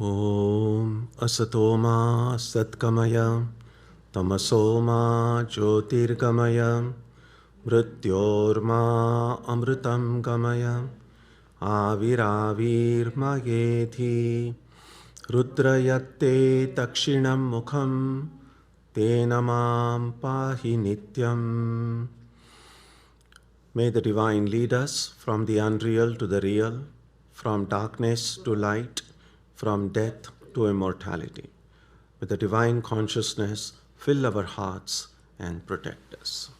Om Asatoma Satkamaya Tamasoma Jyotirgamaya Mrityorma Amritam Gamaya Aviravirmayethi Rudrayatte Takshinam Mukham Tenamam Pahi Nityam. May the Divine lead us from the unreal to the real, from darkness to light, from death to immortality. With the Divine consciousness, fill our hearts and protect us.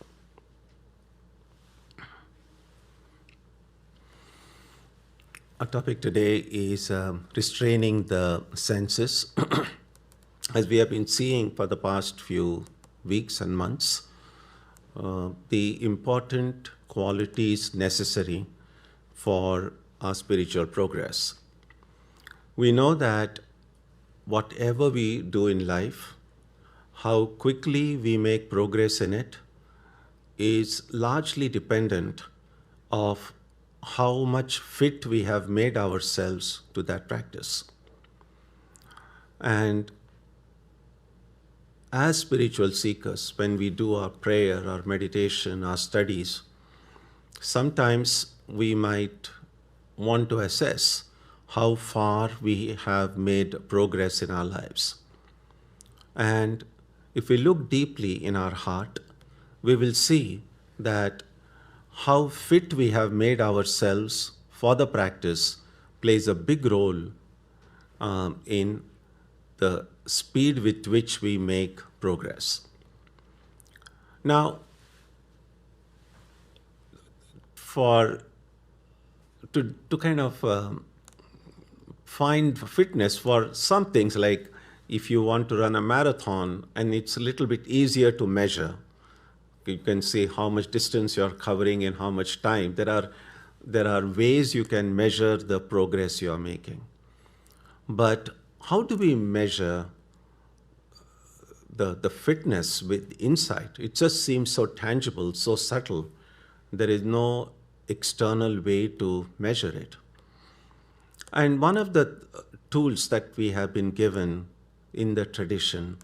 Our topic today is restraining the senses. As we have been seeing for the past few weeks and months, the important qualities necessary for our spiritual progress. We know that whatever we do in life, how quickly we make progress in it, is largely dependent of how much fit we have made ourselves to that practice. And as spiritual seekers, when we do our prayer, our meditation, our studies, sometimes we might want to assess how far we have made progress in our lives. And if we look deeply in our heart, we will see that how fit we have made ourselves for the practice plays a big role in the speed with which we make progress. Now, to kind of find fitness for some things, like if you want to run a marathon and it's a little bit easier to measure, you can see how much distance you're covering in how much time. There are ways you can measure the progress you're making. But how do we measure the fitness with insight? It just seems so tangible, so subtle. There is no external way to measure it. And one of the tools that we have been given in the tradition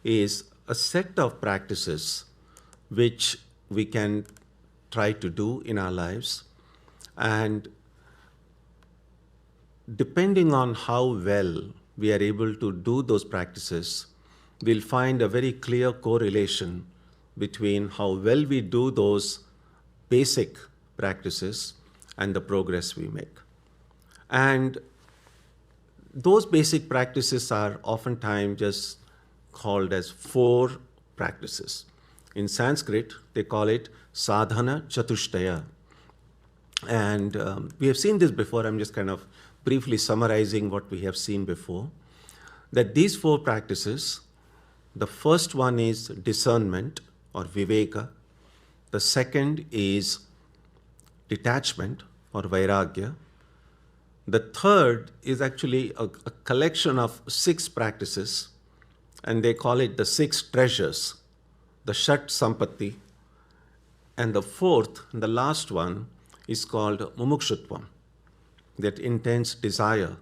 is a set of practices which we can try to do in our lives. And depending on how well we are able to do those practices, we'll find a very clear correlation between how well we do those basic practices and the progress we make. And those basic practices are oftentimes just called as 4 practices. In Sanskrit, they call it sadhana chatushtaya. And we have seen this before. I'm just kind of briefly summarizing what we have seen before. That these 4 practices, the first one is discernment or viveka. The second is detachment or vairagya. The third is actually a collection of 6 practices, and they call it the 6 treasures, the Shat Sampatti. And the fourth, the last one, is called mumukshutvam, that intense desire,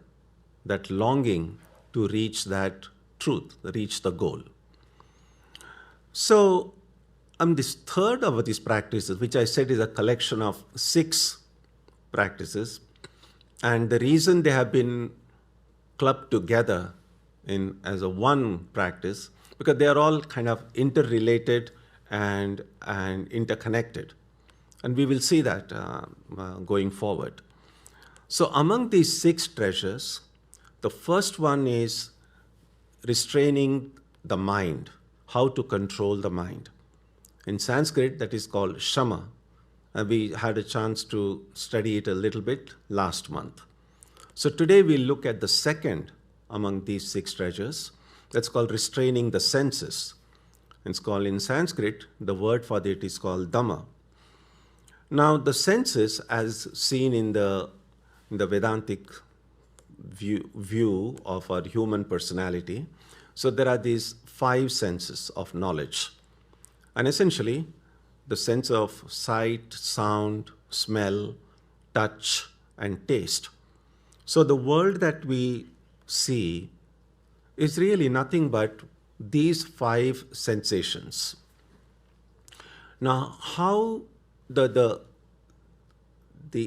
that longing to reach that truth, reach the goal. So, this third of these practices, which I said is a collection of 6 practices, and the reason they have been clubbed together as a one practice, because they are all kind of interrelated and interconnected. And we will see that going forward. So among these 6 treasures, the first one is restraining the mind, how to control the mind. In Sanskrit, that is called shama. We had a chance to study it a little bit last month. So today we'll look at the second among these 6 treasures. That's called restraining the senses. It's called in Sanskrit, the word for it is called dhamma. Now the senses, as seen in the Vedantic view of our human personality, so there are these 5 senses of knowledge. And essentially, the sense of sight, sound, smell, touch, and taste. So the world that we see is really nothing but these 5 sensations. Now, how the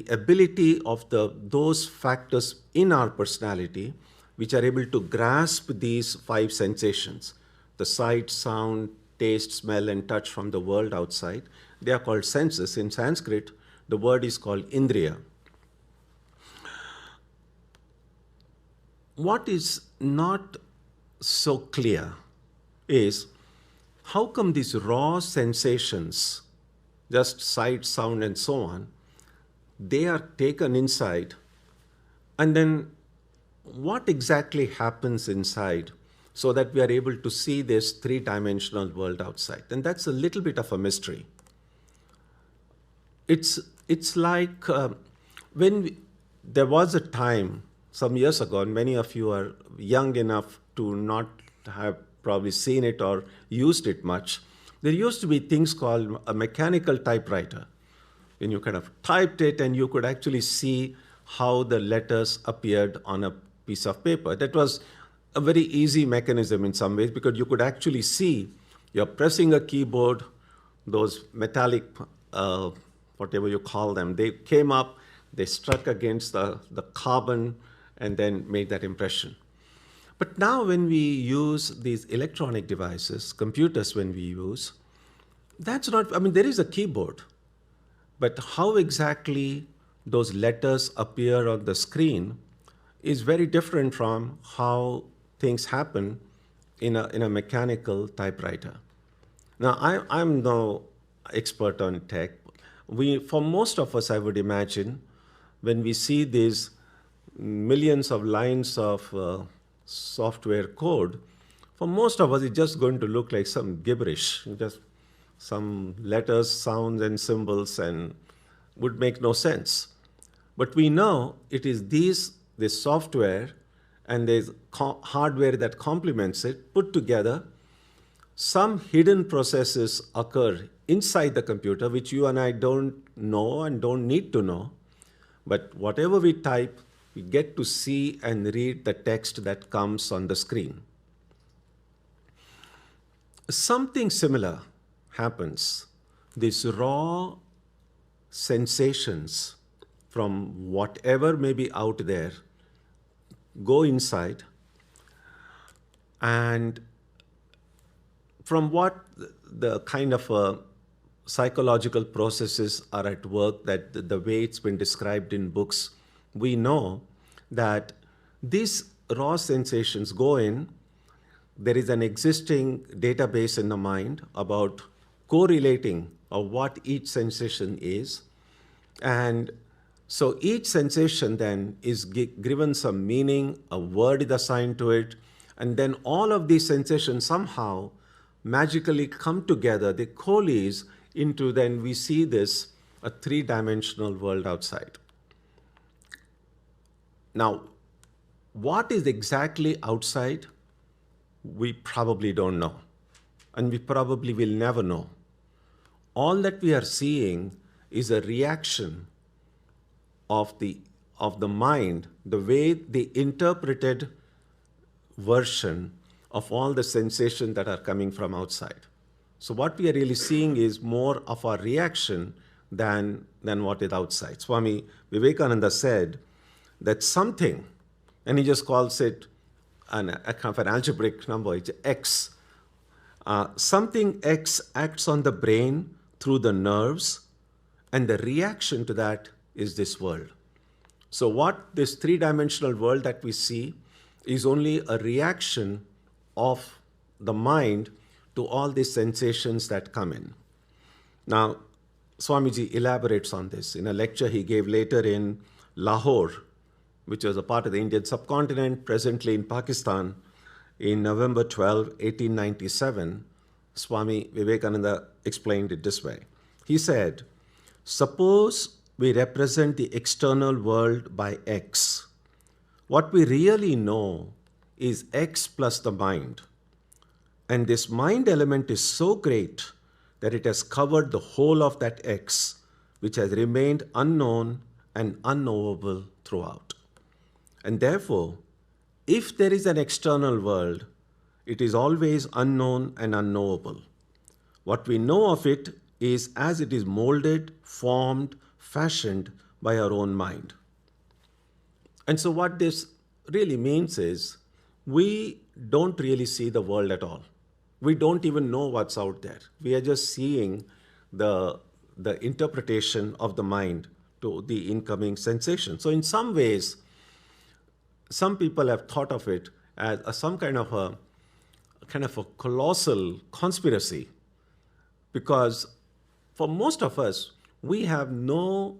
ability of those factors in our personality which are able to grasp these 5 sensations, the sight, sound, taste, smell, and touch from the world outside, they are called senses. In Sanskrit, the word is called indriya. What is not so clear is how come these raw sensations, just sight, sound, and so on, they are taken inside, and then what exactly happens inside so that we are able to see this 3-dimensional world outside? And that's a little bit of a mystery. It's like there was a time some years ago, and many of you are young enough to not have probably seen it or used it much. There used to be things called a mechanical typewriter. When you kind of typed it and you could actually see how the letters appeared on a piece of paper. That was a very easy mechanism in some ways because you could actually see you're pressing a keyboard, those metallic, whatever you call them, they came up, they struck against the carbon and then made that impression. But now when we use these electronic devices, computers when we use, that's not, I mean, there is a keyboard, but how exactly those letters appear on the screen is very different from how things happen in a mechanical typewriter. Now, I'm no expert on tech. For most of us, I would imagine, when we see these millions of lines of software code, for most of us, it's just going to look like some gibberish, just some letters, sounds, and symbols, and would make no sense. But we know it is this software and there's hardware that complements it, put together. Some hidden processes occur inside the computer, which you and I don't know and don't need to know. But whatever we type, we get to see and read the text that comes on the screen. Something similar happens. These raw sensations from whatever may be out there go inside, and from what the kind of psychological processes are at work, that the way it's been described in books, we know that these raw sensations go in. There is an existing database in the mind about correlating of what each sensation is. And so each sensation then is given some meaning, a word is assigned to it, and then all of these sensations somehow magically come together, they coalesce into, then we see this, a 3-dimensional world outside. Now, what is exactly outside? We probably don't know, and we probably will never know. All that we are seeing is a reaction of the mind, the way the interpreted version of all the sensations that are coming from outside. So what we are really seeing is more of our reaction than what is outside. Swami Vivekananda said that something, and he just calls it a kind of an algebraic number, it's X. Something X acts on the brain through the nerves, and the reaction to that is this world. So what this 3-dimensional world that we see is only a reaction of the mind to all these sensations that come in. Now, Swamiji elaborates on this in a lecture he gave later in Lahore, which was a part of the Indian subcontinent, presently in Pakistan, in November 12, 1897. Swami Vivekananda explained it this way. He said, suppose we represent the external world by X. What we really know is X plus the mind. And this mind element is so great that it has covered the whole of that X, which has remained unknown and unknowable throughout. And therefore, if there is an external world, it is always unknown and unknowable. What we know of it is as it is molded, formed, fashioned by our own mind. And so, what this really means is we don't really see the world at all. We don't even know what's out there. We are just seeing the interpretation of the mind to the incoming sensation. So, in some ways, some people have thought of it as some kind of a colossal conspiracy, because for most of us, we have no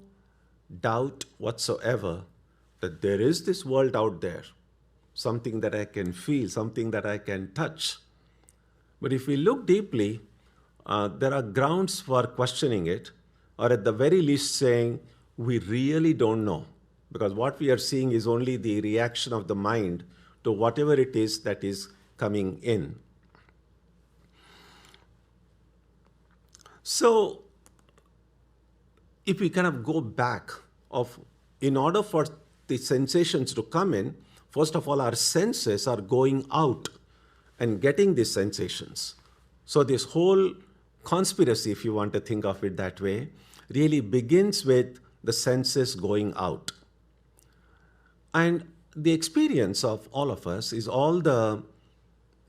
doubt whatsoever that there is this world out there, something that I can feel, something that I can touch. But if we look deeply, there are grounds for questioning it, or at the very least saying, we really don't know. Because what we are seeing is only the reaction of the mind to whatever it is that is coming in. So, if we kind of go back in order for the sensations to come in, first of all, our senses are going out and getting these sensations. So this whole conspiracy, if you want to think of it that way, really begins with the senses going out. And the experience of all of us is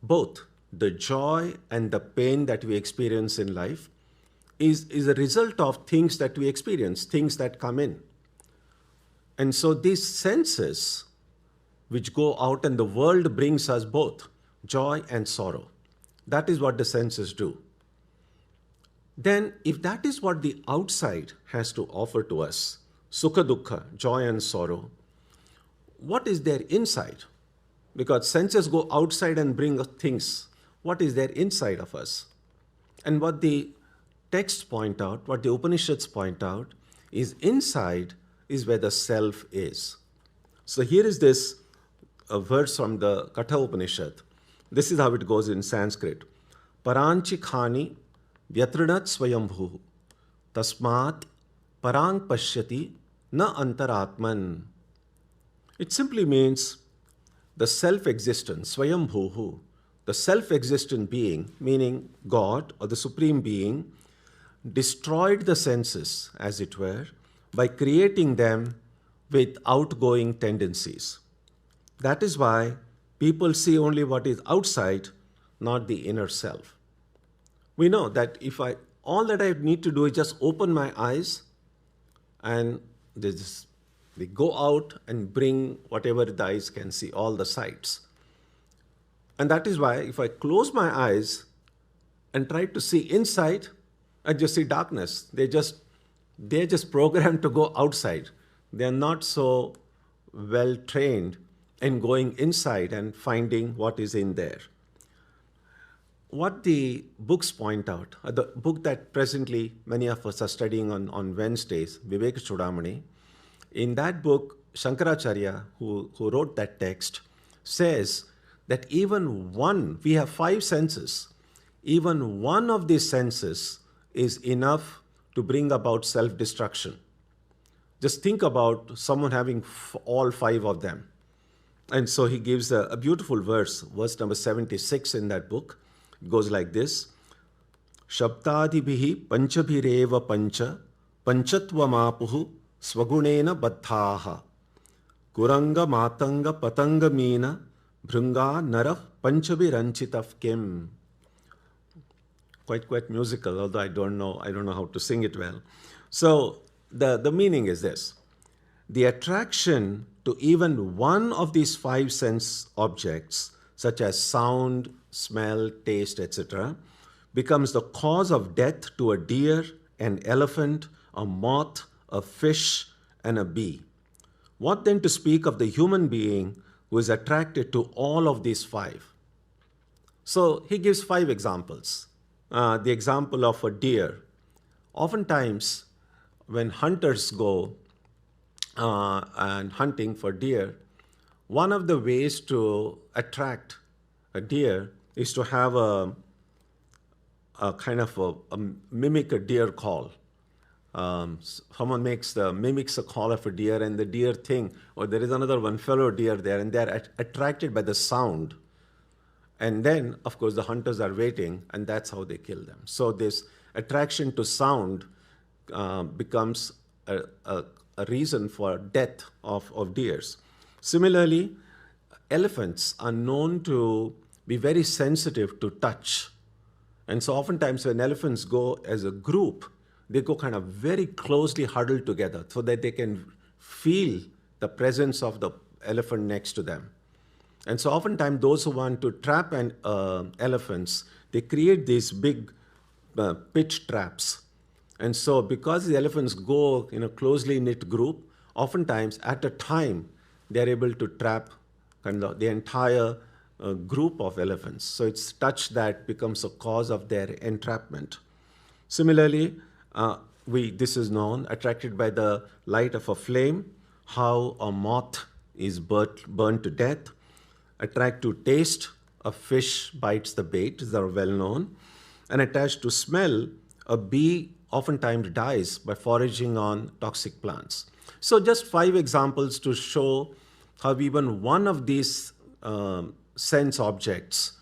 both the joy and the pain that we experience in life is a result of things that we experience, things that come in. And so these senses which go out and the world brings us both joy and sorrow. That is what the senses do. Then if that is what the outside has to offer to us, sukha dukkha, joy and sorrow, what is there inside? Because senses go outside and bring us things. What is there inside of us? And what the texts point out, what the Upanishads point out, is inside is where the self is. So here is this verse from the Katha Upanishad. This is how it goes in Sanskrit. Paranchi khani vyatrinat swayambhu tasmat parang pashyati na antaratman. It simply means the self-existent, swayambhu, the self-existent being, meaning God or the Supreme Being, destroyed the senses, as it were, by creating them with outgoing tendencies. That is why people see only what is outside, not the inner self. We know that all that I need to do is just open my eyes and they go out and bring whatever the eyes can see, all the sights. And that is why if I close my eyes and try to see inside, I just see darkness. They're just programmed to go outside. They're not so well trained in going inside and finding what is in there. What the books point out, the book that presently many of us are studying on Wednesdays, Vivek Chudamani, in that book, Shankaracharya, who wrote that text, says that we have 5 senses, even one of these senses is enough to bring about self-destruction. Just think about someone having all 5 of them. And so he gives a beautiful verse number 76 in that book. It goes like this. Shabdadibhihi panchabhireva pancha panchatvamapuhu swagunena baddhaha kuranga matanga patanga meena bhrunga nara panchabhiranchitav kim. Quite musical, although I don't know how to sing it well. So the meaning is this. The attraction to even one of these 5 sense objects, such as sound, smell, taste, etc., becomes the cause of death to a deer, an elephant, a moth, a fish, and a bee. What then to speak of the human being who is attracted to all of these 5? So he gives 5 examples. The example of a deer. Oftentimes, when hunters go and hunting for deer, one of the ways to attract a deer is to have a kind of a mimic a deer call. Someone mimics a call of a deer, and the deer think, oh, there is another one fellow deer there, and they're attracted by the sound. And then, of course, the hunters are waiting, and that's how they kill them. So this attraction to sound becomes a reason for death of deers. Similarly, elephants are known to be very sensitive to touch. And so oftentimes when elephants go as a group, they go kind of very closely huddled together so that they can feel the presence of the elephant next to them. And so oftentimes those who want to trap elephants, they create these big pitch traps. And so because the elephants go in a closely knit group, oftentimes at a time, they're able to trap kind of the entire group of elephants. So it's touch that becomes a cause of their entrapment. Similarly, this is known, attracted by the light of a flame, how a moth is burnt to death. Attract to taste, a fish bites the bait, these are well known. And attached to smell, a bee oftentimes dies by foraging on toxic plants. So just 5 examples to show how even one of these sense objects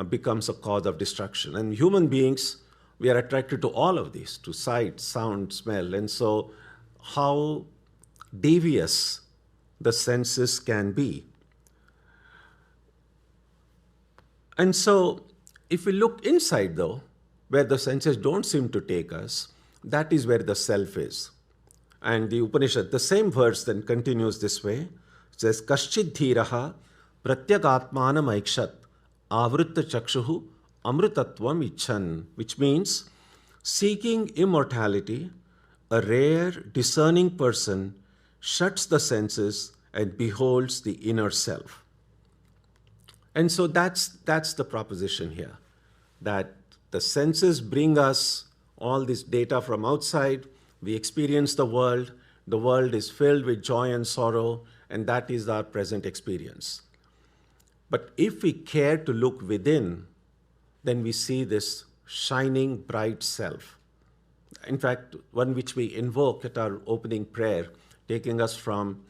becomes a cause of destruction. And human beings, we are attracted to all of these, to sight, sound, smell. And so how devious the senses can be. And so if we look inside though, where the senses don't seem to take us, that is where the self is. And the Upanishad, the same verse then continues this way. It says, Kaschid dhiraha pratyagatmanam aikshat avritta chakshuhu amritatvam icchan, which means seeking immortality, a rare discerning person shuts the senses and beholds the inner self. And so that's the proposition here, that the senses bring us all this data from outside, we experience the world is filled with joy and sorrow, and that is our present experience. But if we care to look within, then we see this shining, bright self. In fact, one which we invoke at our opening prayer, taking us from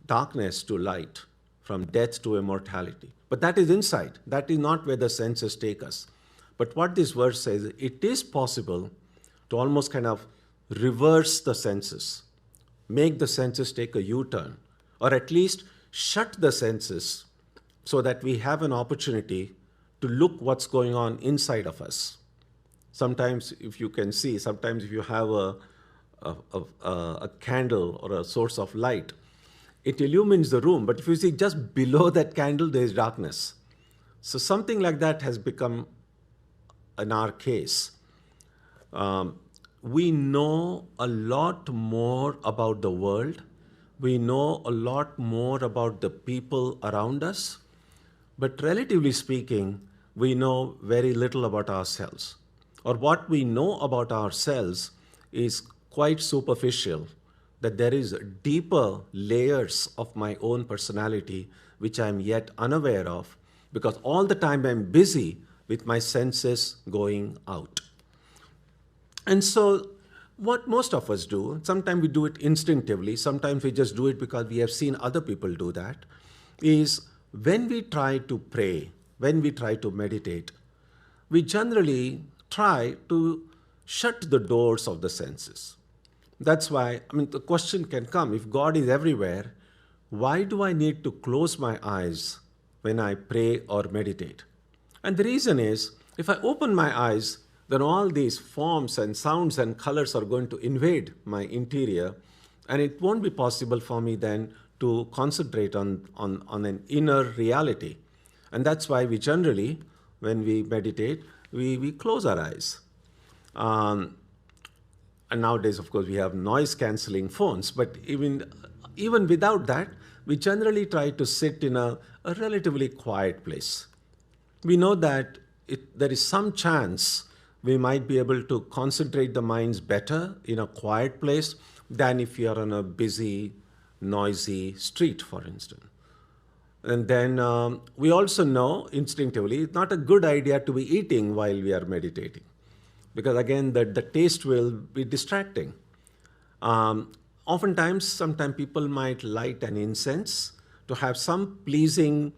darkness to light, from death to immortality. But that is inside. That is not where the senses take us. But what this verse says, it is possible to almost kind of reverse the senses, make the senses take a U-turn, or at least shut the senses so that we have an opportunity to look what's going on inside of us. Sometimes, if you can see, sometimes if you have a candle or a source of light, it illumines the room, but if you see just below that candle, there is darkness. So something like that has become in our case. We know a lot more about the world. We know a lot more about the people around us. But relatively speaking, we know very little about ourselves. Or what we know about ourselves is quite superficial, that there is deeper layers of my own personality which I'm yet unaware of, because all the time I'm busy with my senses going out. And so what most of us do, sometimes we do it instinctively, sometimes we just do it because we have seen other people do that, is when we try to pray, when we try to meditate, we generally try to shut the doors of the senses. That's why, the question can come, if God is everywhere, why do I need to close my eyes when I pray or meditate? And the reason is, if I open my eyes, then all these forms and sounds and colors are going to invade my interior, and it won't be possible for me then to concentrate on an inner reality. And that's why we generally, when we meditate, we close our eyes. And nowadays, of course, we have noise-canceling phones, but even without that, we generally try to sit in a relatively quiet place. We know that there is some chance we might be able to concentrate the minds better in a quiet place than if you are on a busy, noisy street, for instance. And then we also know instinctively it's not a good idea to be eating while we are meditating. because again, the taste will be distracting. Oftentimes, sometimes people might light an incense to have some pleasing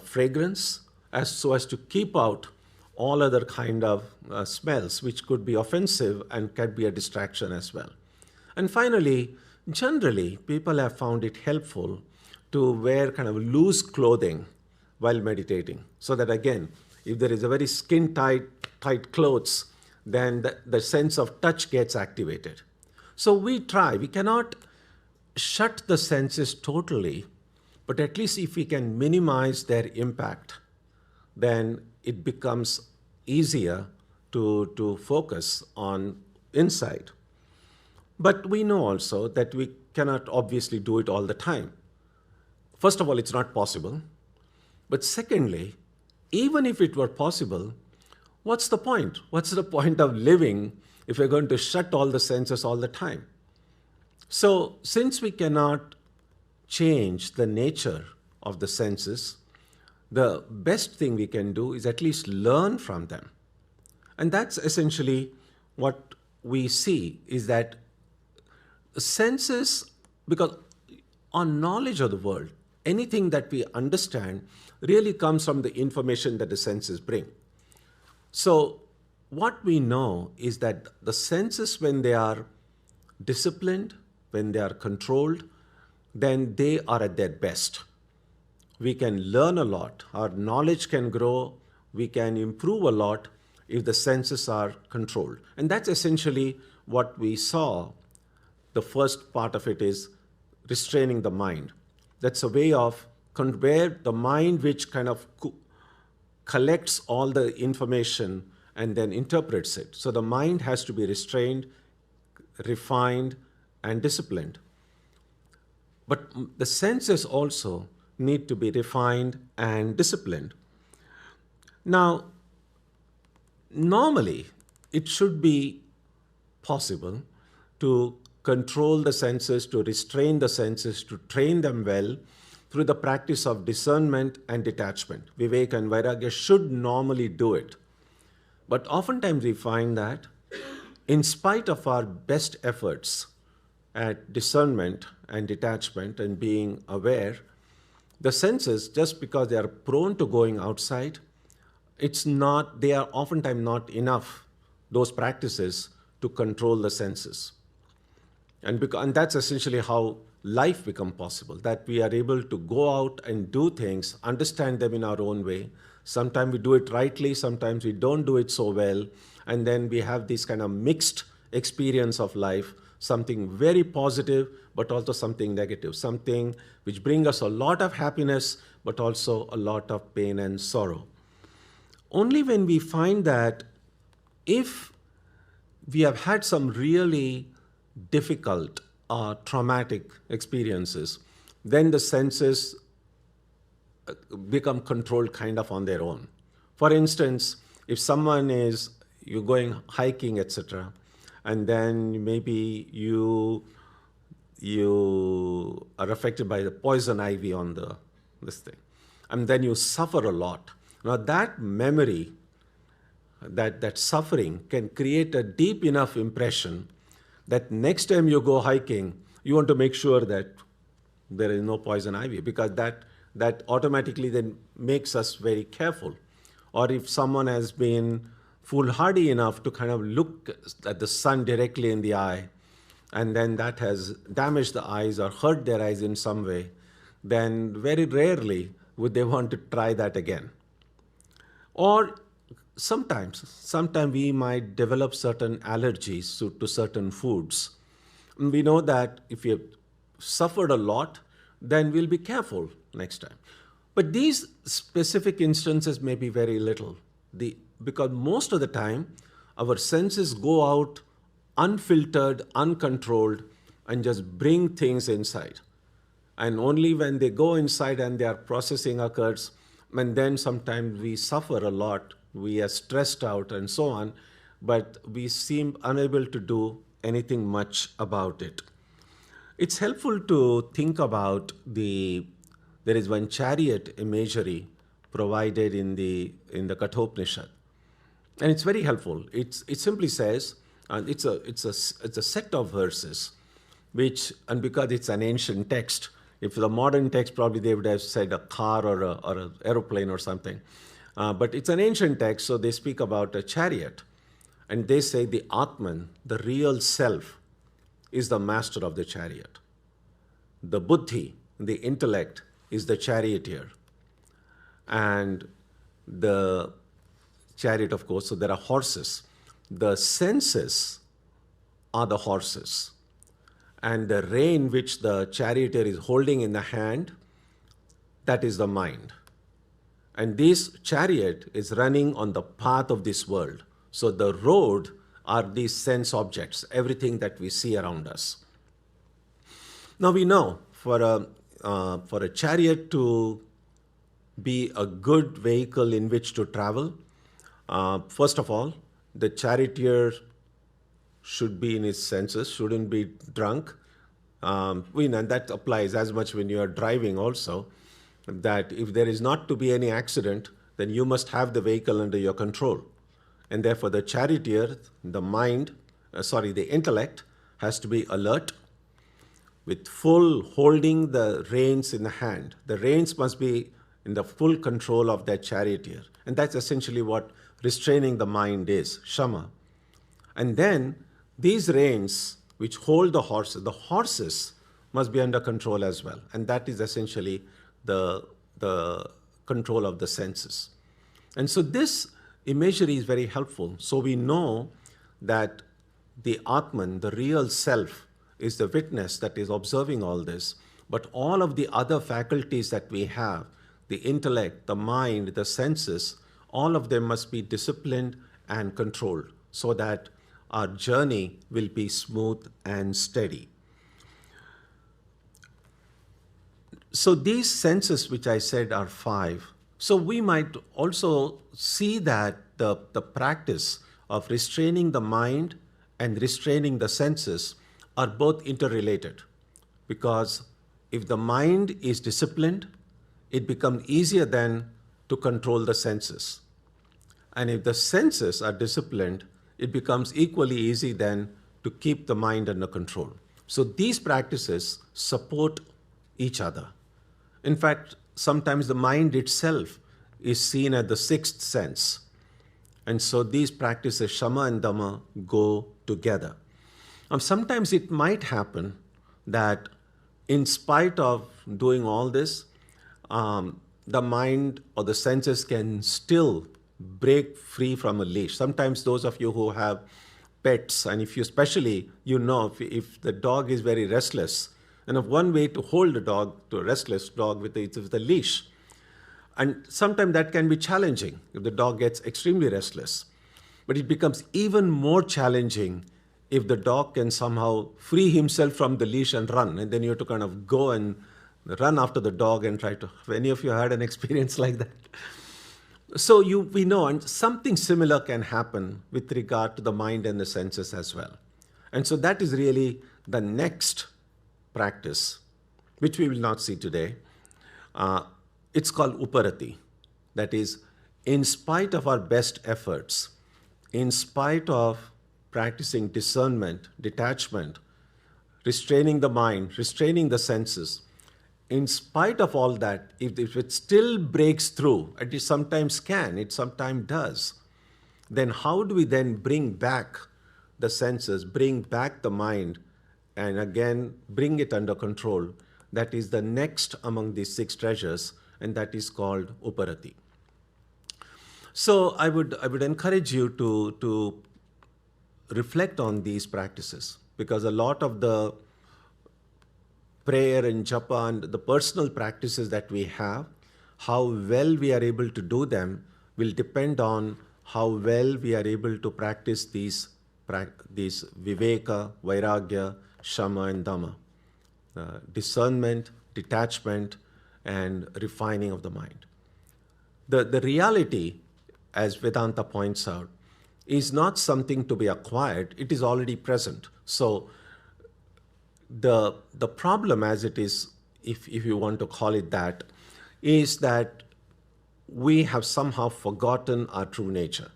fragrance as so as to keep out all other kind of smells which could be offensive and can be a distraction as well. And finally, generally, people have found it helpful to wear kind of loose clothing while meditating, so that again, if there is a very skin tight clothes, then the sense of touch gets activated. So we cannot shut the senses totally, but at least if we can minimize their impact, then it becomes easier to focus on insight. But we know also that we cannot obviously do it all the time. First of all, it's not possible. But secondly, even if it were possible, what's the point? What's the point of living if we're going to shut all the senses all the time? So, since we cannot change the nature of the senses, the best thing we can do is at least learn from them. And that's essentially what we see, is that senses, because our knowledge of the world, anything that we understand really comes from the information that the senses bring. So what we know is that the senses, when they are disciplined, when they are controlled, then they are at their best. We can learn a lot, our knowledge can grow, we can improve a lot if the senses are controlled. And that's essentially what we saw. The first part of it is restraining the mind. That's a way of where the mind, which kind of collects all the information and then interprets it. So the mind has to be restrained, refined, and disciplined. But the senses also need to be refined and disciplined. Now, normally, it should be possible to control the senses, to restrain the senses, to train them well through the practice of discernment and detachment. Viveka and Vairagya should normally do it. But oftentimes we find that in spite of our best efforts at discernment and detachment and being aware, the senses, just because they are prone to going outside, they are oftentimes not enough, those practices, to control the senses. And that's essentially how life becomes possible, that we are able to go out and do things, understand them in our own way. Sometimes we do it rightly, sometimes we don't do it so well, and then we have this kind of mixed experience of life, something very positive, but also something negative, something which brings us a lot of happiness, but also a lot of pain and sorrow. Only when we find that if we have had some really difficult or traumatic experiences, then the senses become controlled kind of on their own. For instance, if you're going hiking, etc., and then maybe you are affected by the poison ivy on this thing, and then you suffer a lot. Now that memory, that suffering can create a deep enough impression that next time you go hiking, you want to make sure that there is no poison ivy, because that automatically then makes us very careful. Or if someone has been foolhardy enough to kind of look at the sun directly in the eye, and then that has damaged the eyes or hurt their eyes in some way, then very rarely would they want to try that again. Or sometimes we might develop certain allergies to certain foods. We know that if we have suffered a lot, then we'll be careful next time. But these specific instances may be very little, because most of the time our senses go out unfiltered, uncontrolled, and just bring things inside. And only when they go inside and their processing occurs, and then sometimes we suffer a lot, we are stressed out and so on, but we seem unable to do anything much about it. It's helpful to think about there is one chariot imagery provided in the Kathopanishad. And it's very helpful. It simply says, and it's a set of verses, which, and because it's an ancient text, if the modern text, probably they would have said a car or a aeroplane or something. But it's an ancient text, so they speak about a chariot. And they say the Atman, the real self, is the master of the chariot. The buddhi, the intellect, is the charioteer. And the chariot, of course, so there are horses. The senses are the horses. And the rein which the charioteer is holding in the hand, that is the mind. And this chariot is running on the path of this world. So the road are these sense objects, everything that we see around us. Now we know for a chariot to be a good vehicle in which to travel, first of all, the charioteer should be in his senses, shouldn't be drunk. And that applies as much when you are driving also, that if there is not to be any accident, then you must have the vehicle under your control. And therefore the charioteer, the intellect, has to be alert, with full holding the reins in the hand. The reins must be in the full control of that charioteer. And that's essentially what restraining the mind is, shama. And then these reins which hold the horses must be under control as well. And that is essentially the control of the senses. And so this imagery is very helpful. So we know that the Atman, the real self, is the witness that is observing all this. But all of the other faculties that we have, the intellect, the mind, the senses, all of them must be disciplined and controlled so that our journey will be smooth and steady. So these senses, which I said are 5, so we might also see that the practice of restraining the mind and restraining the senses are both interrelated. Because if the mind is disciplined, it becomes easier then to control the senses. And if the senses are disciplined, it becomes equally easy then to keep the mind under control. So these practices support each other. In fact, sometimes the mind itself is seen as the sixth sense. And so these practices, shama and dhamma, go together. Sometimes it might happen that in spite of doing all this, the mind or the senses can still break free from a leash. Sometimes those of you who have pets, and if you especially, if the dog is very restless, and of one way to hold a dog, to a restless dog, with the leash. And sometimes that can be challenging if the dog gets extremely restless. But it becomes even more challenging if the dog can somehow free himself from the leash and run. And then you have to kind of go and run after the dog and try to. Have any of you had an experience like that? So we know, and something similar can happen with regard to the mind and the senses as well. And so that is really the next practice, which we will not see today. It's called uparati. That is, in spite of our best efforts, in spite of practicing discernment, detachment, restraining the mind, restraining the senses, in spite of all that, if it still breaks through, and it sometimes can, it sometimes does, then how do we then bring back the senses, bring back the mind, and again bring it under control? That is the next among these 6 treasures, and that is called uparati. So I would encourage you to reflect on these practices, because a lot of the prayer and japa and the personal practices that we have, how well we are able to do them will depend on how well we are able to practice these viveka, vairagya, shama and dhamma, discernment, detachment, and refining of the mind. The reality, as Vedanta points out, is not something to be acquired, it is already present. So the problem, as it is, if you want to call it that, is that we have somehow forgotten our true nature.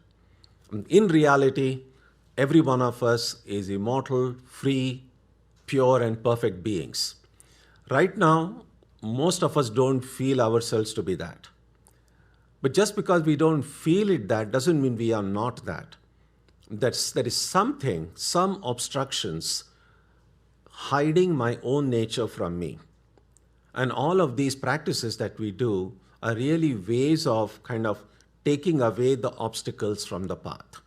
In reality, every one of us is immortal, free, pure, and perfect beings. Right now, most of us don't feel ourselves to be that. But just because we don't feel it that doesn't mean we are not that. There is something, some obstructions hiding my own nature from me. And all of these practices that we do are really ways of kind of taking away the obstacles from the path.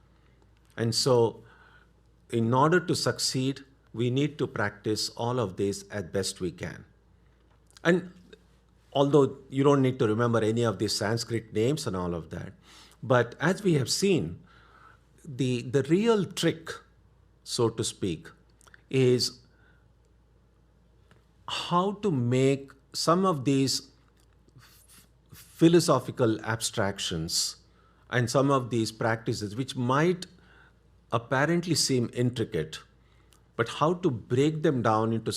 And so, in order to succeed, we need to practice all of this as best we can. And although you don't need to remember any of these Sanskrit names and all of that, but as we have seen, the real trick, so to speak, is how to make some of these philosophical abstractions and some of these practices, which might apparently seem intricate, but how to break them down into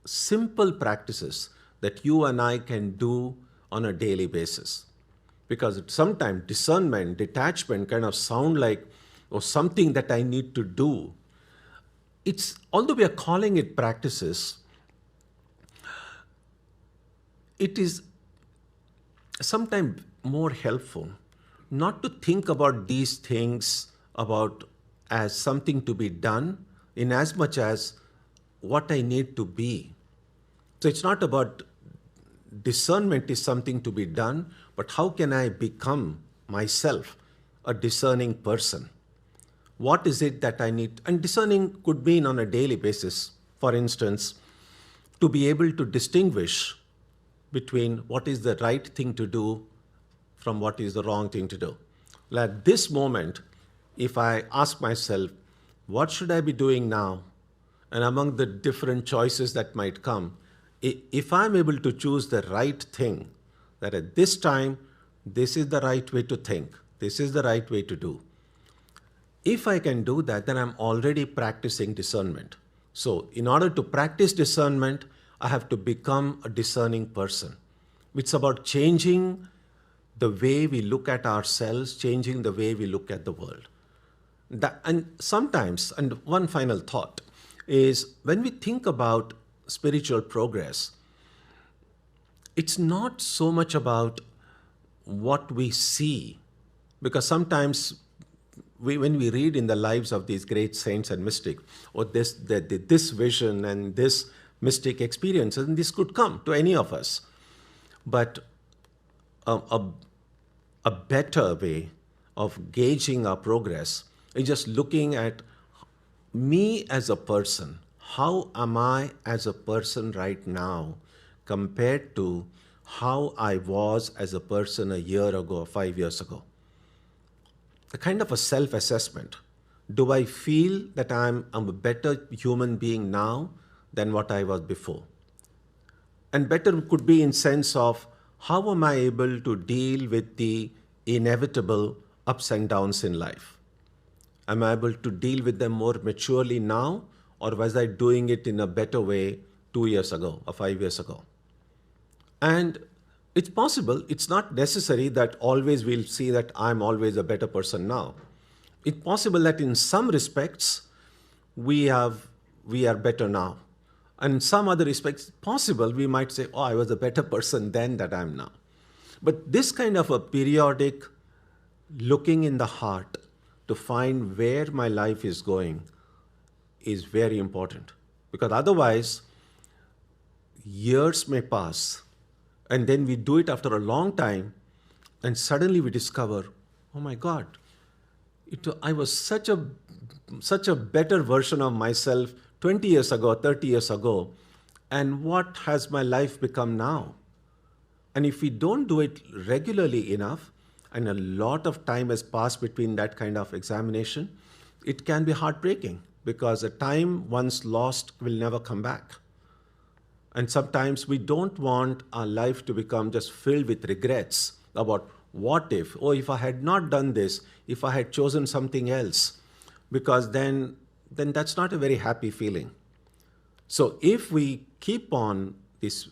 simple practices that you and I can do on a daily basis. Because sometimes discernment, detachment kind of sound like something that I need to do. It's, although we are calling it practices, it is sometimes more helpful not to think about these things about as something to be done in as much as what I need to be. So it's not about discernment is something to be done, but how can I become myself a discerning person? What is it that I need? And discerning could mean on a daily basis, for instance, to be able to distinguish between what is the right thing to do from what is the wrong thing to do. At this moment, if I ask myself, what should I be doing now? And among the different choices that might come, if I'm able to choose the right thing, that at this time, this is the right way to think, this is the right way to do. If I can do that, then I'm already practicing discernment. So in order to practice discernment, I have to become a discerning person. It's about changing the way we look at ourselves, changing the way we look at the world. And sometimes, and one final thought, is when we think about spiritual progress, it's not so much about what we see, because sometimes when we read in the lives of these great saints and mystics, or this vision and this mystic experience, and this could come to any of us. But a better way of gauging our progress is just looking at me as a person. How am I as a person right now compared to how I was as a person a year ago, 5 years ago? A kind of a self-assessment. Do I feel that I'm a better human being now than what I was before? And better could be in sense of how am I able to deal with the inevitable ups and downs in life? Am I able to deal with them more maturely now, or was I doing it in a better way 2 years ago or 5 years ago? And it's possible, it's not necessary that always we'll see that I'm always a better person now. It's possible that in some respects, we are better now. And in some other respects, possible we might say, oh, I was a better person then that I'm now. But this kind of a periodic looking in the heart to find where my life is going is very important. Because otherwise, years may pass, and then we do it after a long time, and suddenly we discover, oh my God, I was such a better version of myself 20 years ago, 30 years ago, and what has my life become now? And if we don't do it regularly enough, and a lot of time has passed between that kind of examination, it can be heartbreaking, because a time once lost will never come back. And sometimes we don't want our life to become just filled with regrets about what if, oh, if I had not done this, if I had chosen something else, because then that's not a very happy feeling. So if we keep on these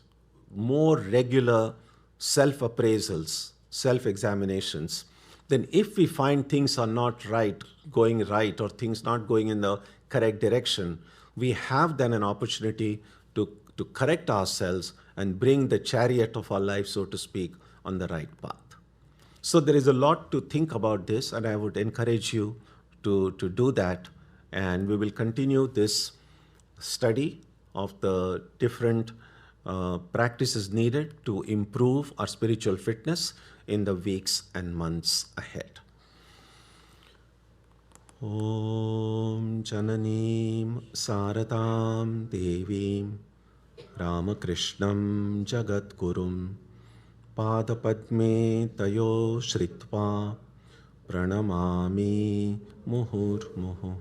more regular self-appraisals, self-examinations, then if we find things are not right, going right, or things not going in the correct direction, we have then an opportunity to correct ourselves and bring the chariot of our life, so to speak, on the right path. So there is a lot to think about this, and I would encourage you to do that. And we will continue this study of the different practices needed to improve our spiritual fitness in the weeks and months ahead. Om Jananim Saratam Devim Ramakrishnam Jagadgurum Padapadme Tayo Shritva Pranamami Muhur Muhu.